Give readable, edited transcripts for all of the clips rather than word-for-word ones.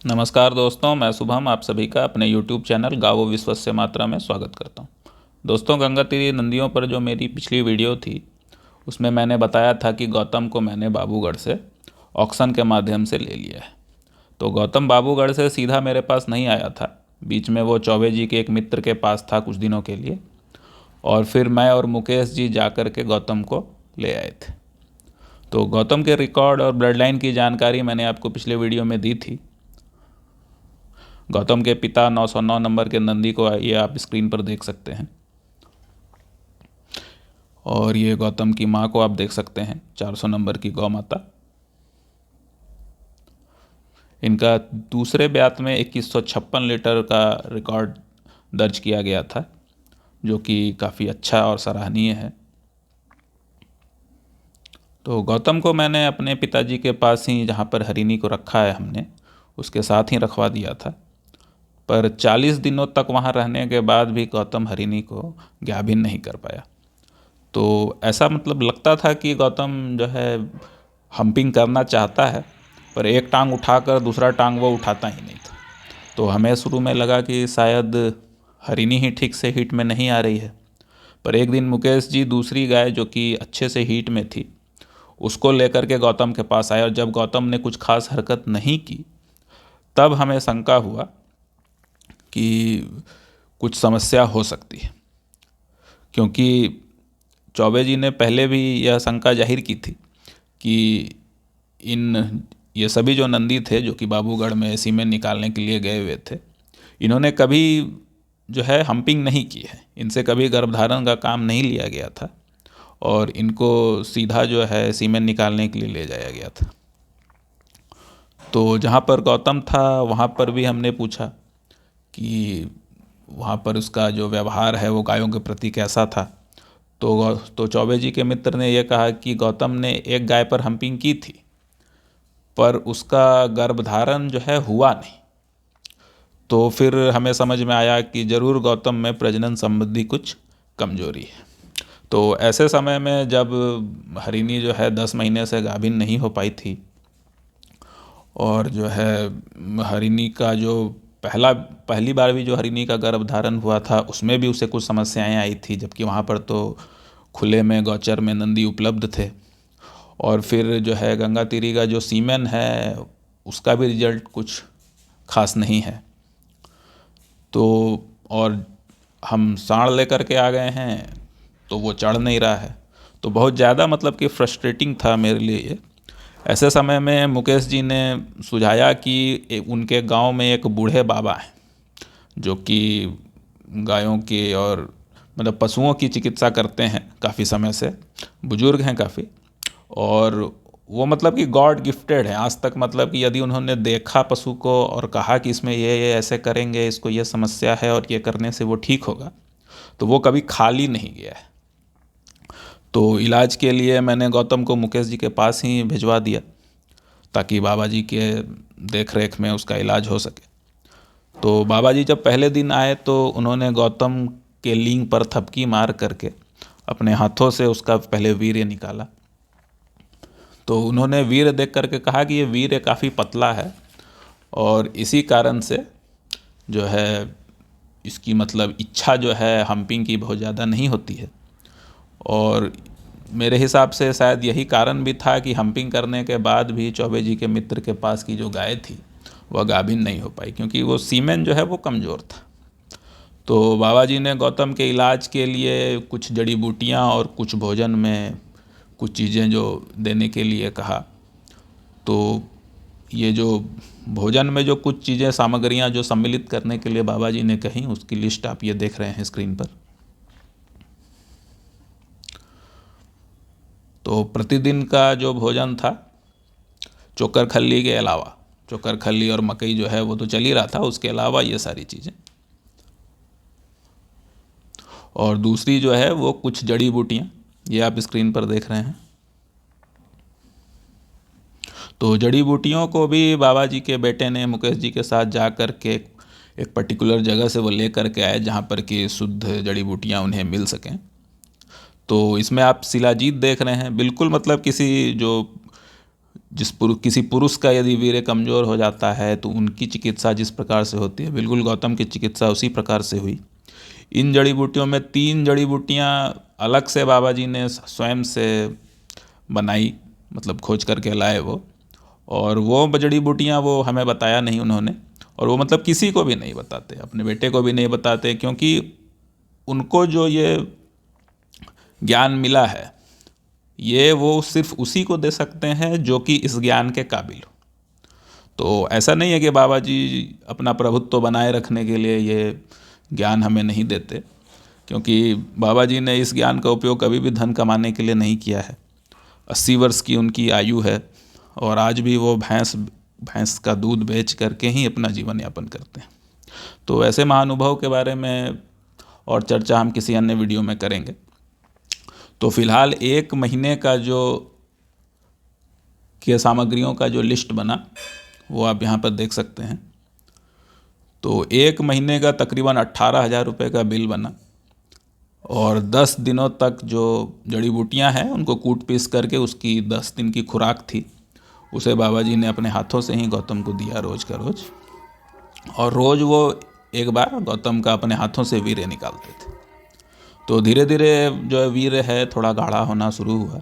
नमस्कार दोस्तों, मैं शुभम आप सभी का अपने YouTube चैनल गावो विश्वस्य मात्रा में स्वागत करता हूं। दोस्तों, गंगा तीरी नदियों पर जो मेरी पिछली वीडियो थी उसमें मैंने बताया था कि गौतम को मैंने बाबूगढ़ से ऑक्शन के माध्यम से ले लिया है। तो गौतम बाबूगढ़ से सीधा मेरे पास नहीं आया था, बीच में वो चौबे जी के एक मित्र के पास था कुछ दिनों के लिए, और फिर मैं और मुकेश जी जा कर के गौतम को ले आए थे। तो गौतम के रिकॉर्ड और ब्लड लाइन की जानकारी मैंने आपको पिछले वीडियो में दी थी। गौतम के पिता 909 नंबर के नंदी को ये आप स्क्रीन पर देख सकते हैं, और ये गौतम की मां को आप देख सकते हैं, 400 नंबर की गौ माता। इनका दूसरे ब्यात में 2156 लीटर का रिकॉर्ड दर्ज किया गया था, जो कि काफ़ी अच्छा और सराहनीय है। तो गौतम को मैंने अपने पिताजी के पास ही, जहाँ पर हरिणी को रखा है हमने, उसके साथ ही रखवा दिया था। पर 40 दिनों तक वहाँ रहने के बाद भी गौतम हरिणी को गाभिन नहीं कर पाया। तो ऐसा मतलब लगता था कि गौतम जो है हम्पिंग करना चाहता है, पर एक टांग उठाकर दूसरा टांग वो उठाता ही नहीं था। तो हमें शुरू में लगा कि शायद हरिणी ही ठीक से हीट में नहीं आ रही है। पर एक दिन मुकेश जी दूसरी गाय जो कि अच्छे से हीट में थी उसको लेकर के गौतम के पास आए, और जब गौतम ने कुछ खास हरकत नहीं की तब हमें शंका हुआ कि कुछ समस्या हो सकती है, क्योंकि चौबे जी ने पहले भी यह शंका जाहिर की थी कि ये सभी जो नंदी थे जो कि बाबूगढ़ में सीमेंट निकालने के लिए गए हुए थे, इन्होंने कभी जो है हम्पिंग नहीं की है, इनसे कभी गर्भधारण का काम नहीं लिया गया था, और इनको सीधा जो है सीमेंट निकालने के लिए ले जाया गया था। तो जहाँ पर गौतम था वहाँ पर भी हमने पूछा कि वहाँ पर उसका जो व्यवहार है वो गायों के प्रति कैसा था। तो चौबे जी के मित्र ने यह कहा कि गौतम ने एक गाय पर हम्पिंग की थी, पर उसका गर्भधारण जो है हुआ नहीं। तो फिर हमें समझ में आया कि ज़रूर गौतम में प्रजनन संबंधी कुछ कमजोरी है। तो ऐसे समय में जब हरिणी जो है 10 महीने से गाभिन नहीं हो पाई थी, और जो है हरिणी का जो पहली बार भी जो हरिणी का गर्भधारण हुआ था उसमें भी उसे कुछ समस्याएं आई थी, जबकि वहाँ पर तो खुले में गौचर में नंदी उपलब्ध थे। और फिर जो है गंगा तीरी का जो सीमेन है उसका भी रिजल्ट कुछ खास नहीं है। तो और हम साँड़ लेकर के आ गए हैं तो वो चढ़ नहीं रहा है। तो बहुत ज़्यादा मतलब कि फ्रस्ट्रेटिंग था मेरे लिए ये। ऐसे समय में मुकेश जी ने सुझाया कि उनके गांव में एक बूढ़े बाबा हैं जो कि गायों की और मतलब पशुओं की चिकित्सा करते हैं काफ़ी समय से, बुजुर्ग हैं काफ़ी, और वो मतलब कि गॉड गिफ्टेड है आज तक। मतलब कि यदि उन्होंने देखा पशु को और कहा कि इसमें ये ऐसे करेंगे, इसको ये समस्या है और ये करने से वो ठीक होगा, तो वो कभी खाली नहीं गया है। तो इलाज के लिए मैंने गौतम को मुकेश जी के पास ही भिजवा दिया ताकि बाबा जी के देख रेख में उसका इलाज हो सके। तो बाबा जी जब पहले दिन आए तो उन्होंने गौतम के लींग पर थपकी मार करके अपने हाथों से उसका पहले वीर्य निकाला। तो उन्होंने वीर्य देख करके कहा कि ये वीर्य काफ़ी पतला है, और इसी कारण से जो है इसकी मतलब इच्छा जो है हम्पिंग की बहुत ज़्यादा नहीं होती है। और मेरे हिसाब से शायद यही कारण भी था कि हम्पिंग करने के बाद भी चौबे जी के मित्र के पास की जो गाय थी वह गाभिन नहीं हो पाई, क्योंकि वो सीमेन जो है वो कमज़ोर था। तो बाबा जी ने गौतम के इलाज के लिए कुछ जड़ी बूटियाँ और कुछ भोजन में कुछ चीज़ें जो देने के लिए कहा। तो ये जो भोजन में जो कुछ चीज़ें सामग्रियाँ जो सम्मिलित करने के लिए बाबा जी ने कही, उसकी लिस्ट आप ये देख रहे हैं स्क्रीन पर। तो प्रतिदिन का जो भोजन था, चोकर खल्ली के अलावा, चोकर खल्ली और मकई जो है वो तो चल ही रहा था, उसके अलावा ये सारी चीज़ें, और दूसरी जो है वो कुछ जड़ी बूटियाँ, ये आप स्क्रीन पर देख रहे हैं। तो जड़ी बूटियों को भी बाबा जी के बेटे ने मुकेश जी के साथ जा कर के एक पर्टिकुलर जगह से वो ले कर के आए जहाँ पर कि शुद्ध जड़ी बूटियाँ उन्हें मिल सकें। तो इसमें आप शिलाजीत देख रहे हैं, बिल्कुल मतलब किसी जो किसी पुरुष का यदि वीर्य कमज़ोर हो जाता है तो उनकी चिकित्सा जिस प्रकार से होती है, बिल्कुल गौतम की चिकित्सा उसी प्रकार से हुई। इन जड़ी बूटियों में 3 जड़ी बूटियाँ अलग से बाबा जी ने स्वयं से बनाई, मतलब खोज करके लाए वो। और वो जड़ी बूटियाँ वो हमें बताया नहीं उन्होंने, और वो मतलब किसी को भी नहीं बताते, अपने बेटे को भी नहीं बताते, क्योंकि उनको जो ये ज्ञान मिला है ये वो सिर्फ उसी को दे सकते हैं जो कि इस ज्ञान के काबिल हो। तो ऐसा नहीं है कि बाबा जी अपना प्रभुत्व बनाए रखने के लिए ये ज्ञान हमें नहीं देते, क्योंकि बाबा जी ने इस ज्ञान का उपयोग कभी भी धन कमाने के लिए नहीं किया है। 80 वर्ष की उनकी आयु है और आज भी वो भैंस का दूध बेच करके ही अपना जीवन यापन करते हैं। तो ऐसे महानुभाव के बारे में और चर्चा हम किसी अन्य वीडियो में करेंगे। तो फिलहाल 1 महीने का जो सामग्रियों का जो लिस्ट बना वो आप यहाँ पर देख सकते हैं। तो 1 महीने का तकरीबन 18,000 रुपये का बिल बना, और 10 दिनों तक जो जड़ी बूटियाँ हैं उनको कूट पीस करके उसकी 10 दिन की खुराक थी, उसे बाबा जी ने अपने हाथों से ही गौतम को दिया रोज़ का रोज़। और रोज़ वो एक बार गौतम का अपने हाथों से वीर्य निकालते थे। तो धीरे धीरे जो है वीर्य है थोड़ा गाढ़ा होना शुरू हुआ,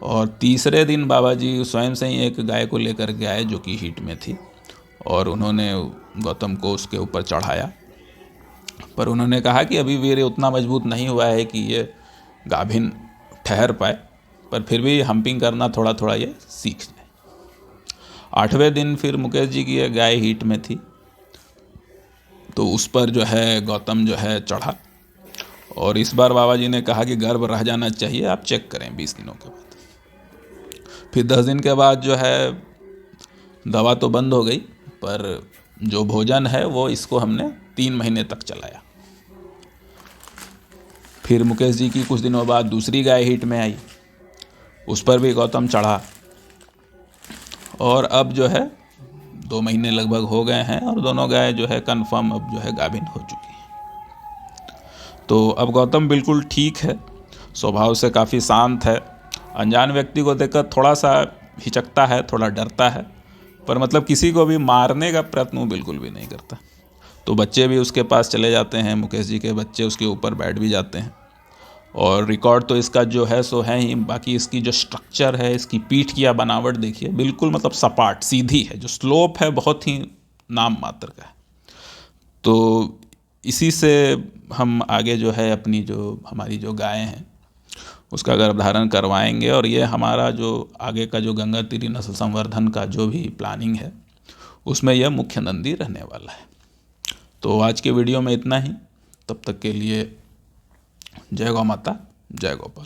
और तीसरे दिन बाबा जी स्वयं से ही एक गाय को लेकर के आए जो कि हीट में थी, और उन्होंने गौतम को उसके ऊपर चढ़ाया। पर उन्होंने कहा कि अभी वीर्य उतना मजबूत नहीं हुआ है कि ये गाभिन ठहर पाए, पर फिर भी हम्पिंग करना थोड़ा थोड़ा ये सीख जाए। 8वें दिन फिर मुकेश जी की गाय हीट में थी, तो उस पर जो है गौतम जो है चढ़ा, और इस बार बाबा जी ने कहा कि गर्भ रह जाना चाहिए, आप चेक करें 20 दिनों के बाद। फिर 10 दिन के बाद जो है दवा तो बंद हो गई, पर जो भोजन है वो इसको हमने 3 महीने तक चलाया। फिर मुकेश जी की कुछ दिनों बाद दूसरी गाय हीट में आई, उस पर भी गौतम चढ़ा, और अब जो है 2 महीने लगभग हो गए हैं और दोनों गाय जो है कन्फर्म अब जो है गाभिन हो चुकी है। तो अब गौतम बिल्कुल ठीक है, स्वभाव से काफ़ी शांत है। अनजान व्यक्ति को देखकर थोड़ा सा हिचकता है, थोड़ा डरता है, पर मतलब किसी को भी मारने का प्रयत्न वो बिल्कुल भी नहीं करता। तो बच्चे भी उसके पास चले जाते हैं, मुकेश जी के बच्चे उसके ऊपर बैठ भी जाते हैं। और रिकॉर्ड तो इसका जो है सो है ही, बाकी इसकी जो स्ट्रक्चर है, इसकी पीठ की बनावट देखिए, बिल्कुल मतलब सपाट सीधी है, जो स्लोप है बहुत ही नाम मात्र का है। तो इसी से हम आगे जो है अपनी जो हमारी जो गायें हैं उसका गर्भधारण करवाएंगे, और ये हमारा जो आगे का जो गंगातीरी नस्ल संवर्धन का जो भी प्लानिंग है उसमें यह मुख्य नंदी रहने वाला है। तो आज के वीडियो में इतना ही, तब तक के लिए जय गौ माता, जय गोपाल।